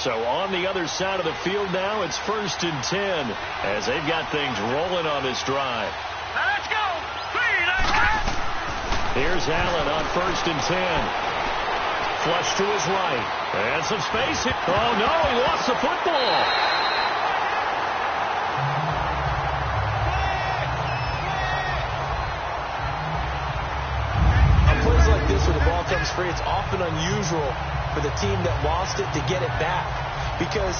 So on the other side of the field now, it's 1st and 10 as they've got things rolling on this drive. Now let's go. Here's Allen on 1st and 10. Flush to his right. And some space. Oh, no, he lost the football. On plays like this where the ball comes free, it's often unusual for the team that lost it to get it back. Because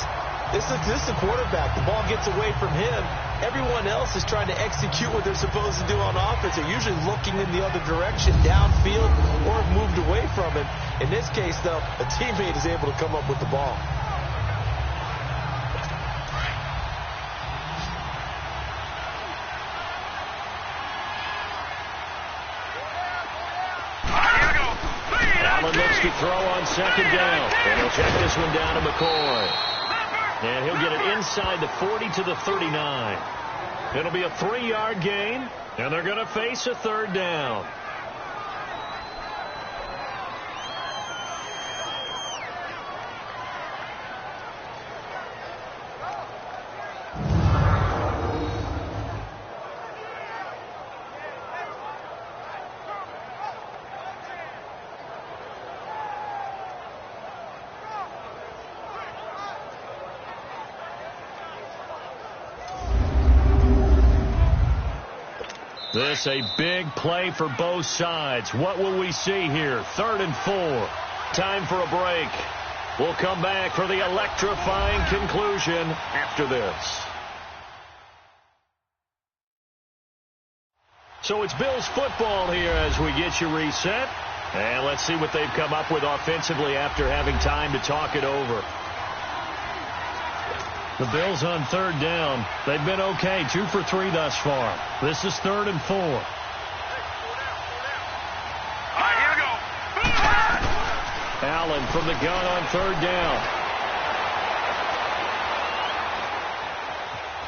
this is the quarterback. The ball gets away from him. Everyone else is trying to execute what they're supposed to do on offense. They're usually looking in the other direction, downfield, or have moved away from him. In this case, though, a teammate is able to come up with the ball. Allen looks to throw on 2nd down. And he'll check this one down to McCoy. And he'll get it inside the 40 to the 39. It'll be a 3-yard gain, and they're going to face a 3rd down. This a big play for both sides. What will we see here? 3rd and 4. Time for a break. We'll come back for the electrifying conclusion after this. So it's Bills football here as we get you reset. And let's see what they've come up with offensively after having time to talk it over. The Bills on 3rd down. They've been okay. 2 for 3 thus far. This is 3rd and 4. All right, here we go. Allen from the gun on 3rd down.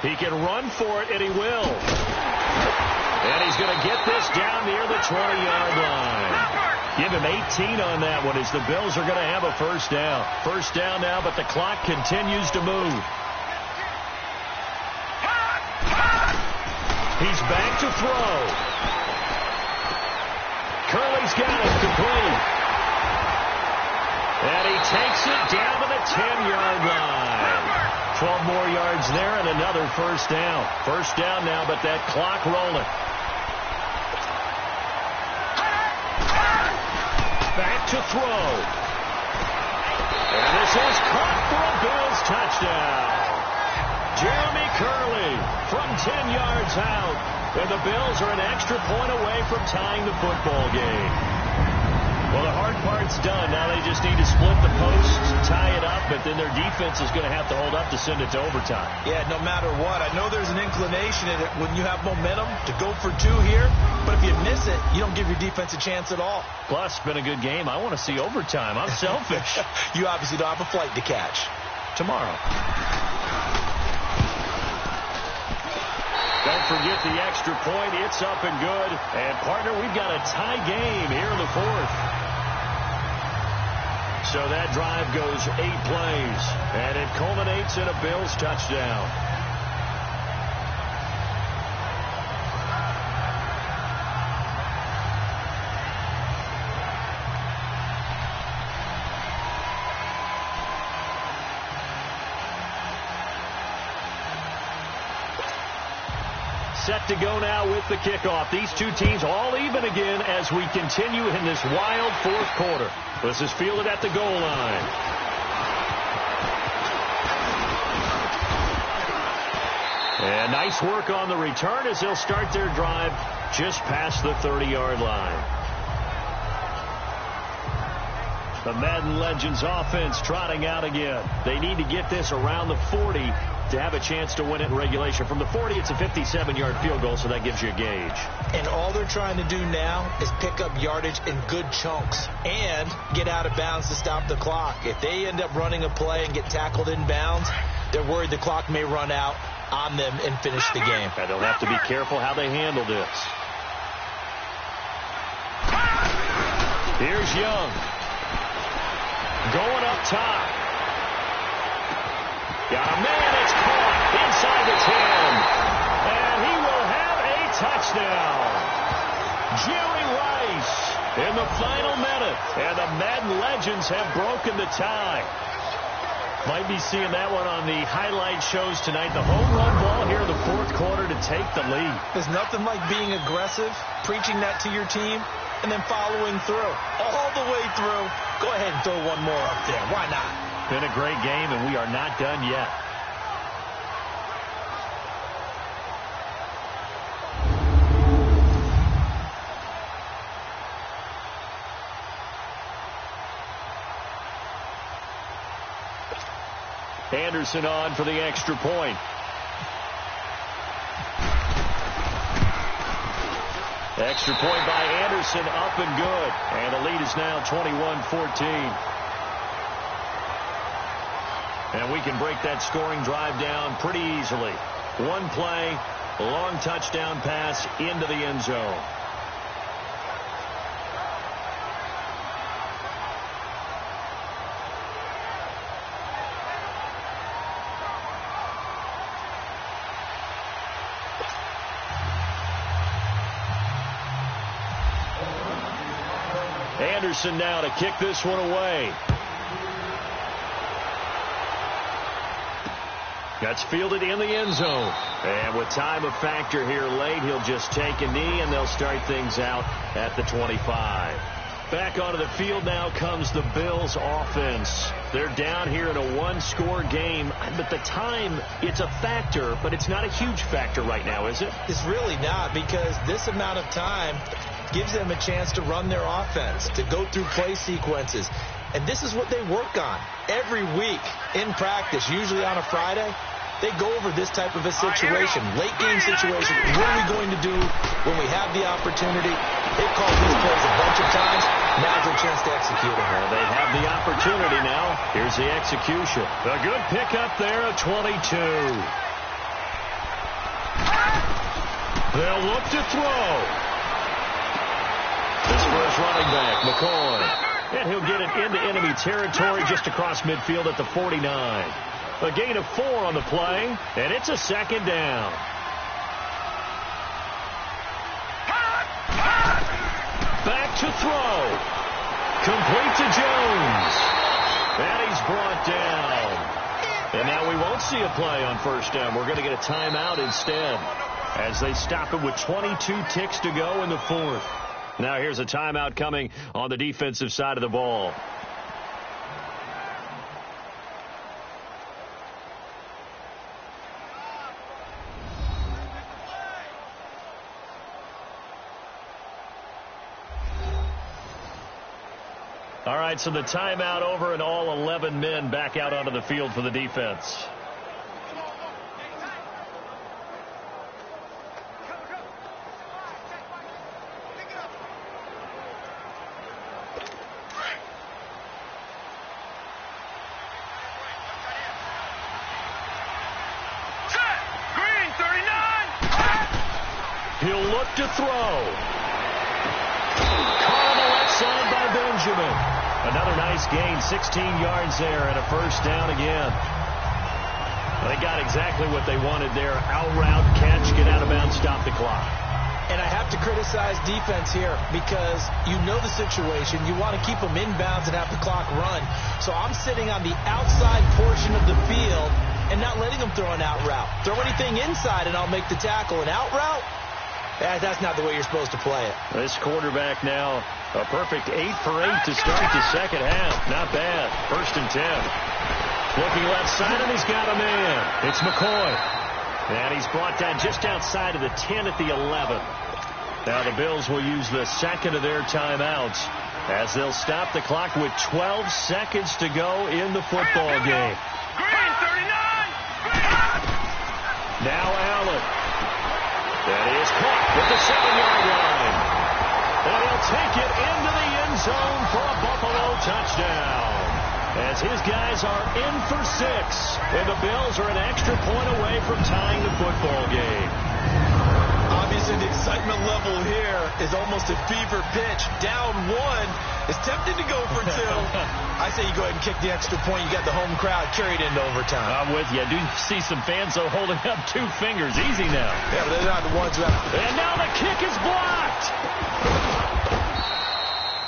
He can run for it, and he will. And he's going to get this down near the 20-yard line. Give him 18 on that one as the Bills are going to have a 1st down. 1st down now, but the clock continues to move. He's back to throw. Curley's got it complete. And he takes it down to the 10-yard line. 12 more yards there and another 1st down. 1st down now, but that clock rolling. Back to throw. And this is caught for a Bills touchdown. Jeremy Curley from 10 yards out. And the Bills are an extra point away from tying the football game. Well, the hard part's done. Now they just need to split the posts, tie it up, but then their defense is going to have to hold up to send it to overtime. Yeah, no matter what. I know there's an inclination in it when you have momentum to go for 2 here, but if you miss it, you don't give your defense a chance at all. Plus, it's been a good game. I want to see overtime. I'm selfish. You obviously don't have a flight to catch. Tomorrow. Don't forget the extra point. It's up and good. And, partner, we've got a tie game here in the 4th. So that drive goes 8 plays, and it culminates in a Bills touchdown. Set to go now with the kickoff. These two teams all even again as we continue in this wild 4th quarter. This is fielded at the goal line. And nice work on the return as they'll start their drive just past the 30-yard line. The Madden Legends offense trotting out again. They need to get this around the 40 to have a chance to win it in regulation. From the 40, it's a 57-yard field goal, so that gives you a gauge. And all they're trying to do now is pick up yardage in good chunks and get out of bounds to stop the clock. If they end up running a play and get tackled in bounds, they're worried the clock may run out on them and finish the game. And they'll have to be careful how they handle this. Here's Young. Going up top. touchdown. Jerry Rice in the final minute. And the Madden legends have broken the tie. Might be seeing that one on the highlight shows tonight. The home run ball here in the fourth quarter to take the lead. There's nothing like being aggressive, preaching that to your team, and then following through. All the way through. Go ahead and throw one more up there. Why not? Been a great game, and we are not done yet. Anderson on for the extra point. Extra point by Anderson, up and good. And the lead is now 21-14. And we can break that scoring drive down pretty easily. One play, long touchdown pass into the end zone. Anderson now to kick this one away. That's fielded in the end zone. And with time a factor here late, he'll just take a knee, and they'll start things out at the 25. Back onto the field now comes the Bills offense. They're down here in a one-score game. But the time, it's a factor, but it's not a huge factor right now, is it? It's really not, because this amount of time gives them a chance to run their offense, to go through play sequences. And this is what they work on every week in practice, usually on a Friday. They go over this type of a situation, late game situation. What are we going to do when we have the opportunity? They've called these plays a bunch of times. Now's their chance to execute it. Well, they have the opportunity now. Here's the execution. A good pickup there at 22. They'll look to throw. This for his running back, McCoy. And he'll get it into enemy territory just across midfield at the 49. A gain of 4 on the play, and it's a second down. Back to throw. Complete to Jones. And he's brought down. And now we won't see a play on first down. We're going to get a timeout instead as they stop it with 22 ticks to go in the fourth. Now here's a timeout coming on the defensive side of the ball. All right, so the timeout over and all 11 men back out onto the field for the defense. He'll look to throw. Caught on the left side by Benjamin. Another nice gain, 16 yards there, and a first down again. They got exactly what they wanted there. Out route, catch, get out of bounds, stop the clock. And I have to criticize defense here because you know the situation. You want to keep them inbounds and have the clock run. So I'm sitting on the outside portion of the field and not letting them throw an out route. Throw anything inside and I'll make the tackle. An out route? That's not the way you're supposed to play it. This quarterback now, a perfect 8 for 8 to start the second half. Not bad. First and 10. Looking left side, and he's got a man. It's McCoy. And he's brought down just outside of the 10 at the 11. Now the Bills will use the second of their timeouts as they'll stop the clock with 12 seconds to go in the football game. Green 39. Now Allen. And he is caught with the 7-yard line. And he'll take it into the end zone for a Buffalo touchdown. As his guys are in for 6. And the Bills are an extra point away from tying the football game. Obviously mentioned, the excitement level here is almost a fever pitch. Down one, is tempted to go for two. I say you go ahead and kick the extra point. You got the home crowd carried into overtime. I'm with you. I do see some fans, though, holding up 2 fingers. Easy now. Yeah, but they're not the ones who have to. And now the kick is blocked.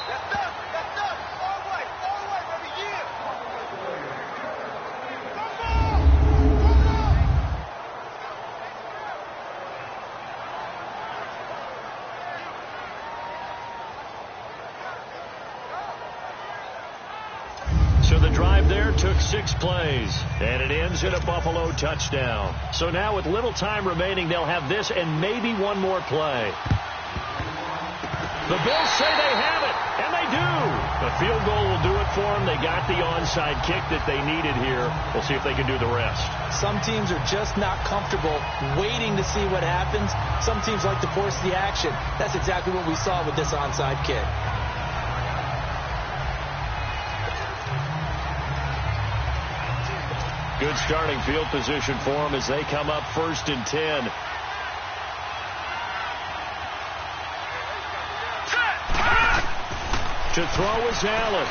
That's done. That's done. All right, baby. Yeah. So the drive there took 6 plays, and it ends in a Buffalo touchdown. So now with little time remaining, they'll have this and maybe one more play. The Bills say they have it, and they do. The field goal will do it for them. They got the onside kick that they needed here. We'll see if they can do the rest. Some teams are just not comfortable waiting to see what happens. Some teams like to force the action. That's exactly what we saw with this onside kick. Good starting field position for them as they come up 1st and 10. To throw is Allen.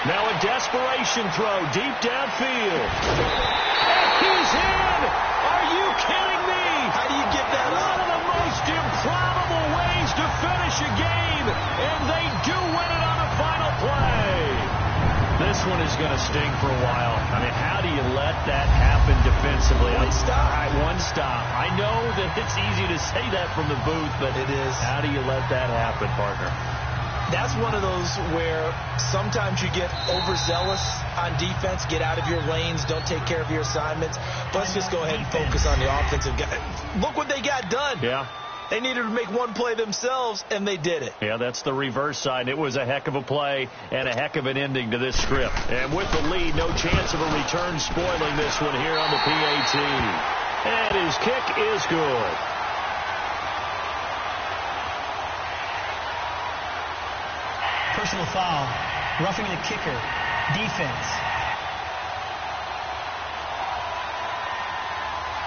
Now a desperation throw deep downfield. And he's in! Are you kidding me? How do you get that up? One of the most improbable ways to finish a game, and they do win it on the final play. This one is going to sting for a while. I mean, how do you let that happen defensively? One stop. All right, one stop. I know that it's easy to say that from the booth, but it is. How do you let that happen, partner? That's one of those where sometimes you get overzealous on defense, get out of your lanes, don't take care of your assignments. Let's just go ahead and focus on the offensive guy. Look what they got done. Yeah. They needed to make one play themselves, and they did it. Yeah, that's the reverse side. It was a heck of a play and a heck of an ending to this script. And with the lead, no chance of a return spoiling this one here on the PAT. And his kick is good. Personal foul, roughing the kicker, defense.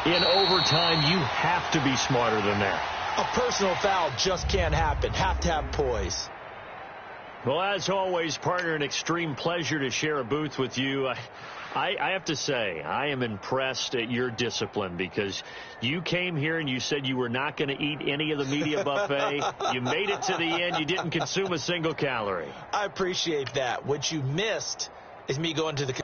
In overtime, you have to be smarter than that. A personal foul just can't happen. Have to have poise. Well, as always, partner, an extreme pleasure to share a booth with you. I have to say, I am impressed at your discipline because you came here and you said you were not going to eat any of the media buffet. You made it to the end. You didn't consume a single calorie. I appreciate that. What you missed is me going to the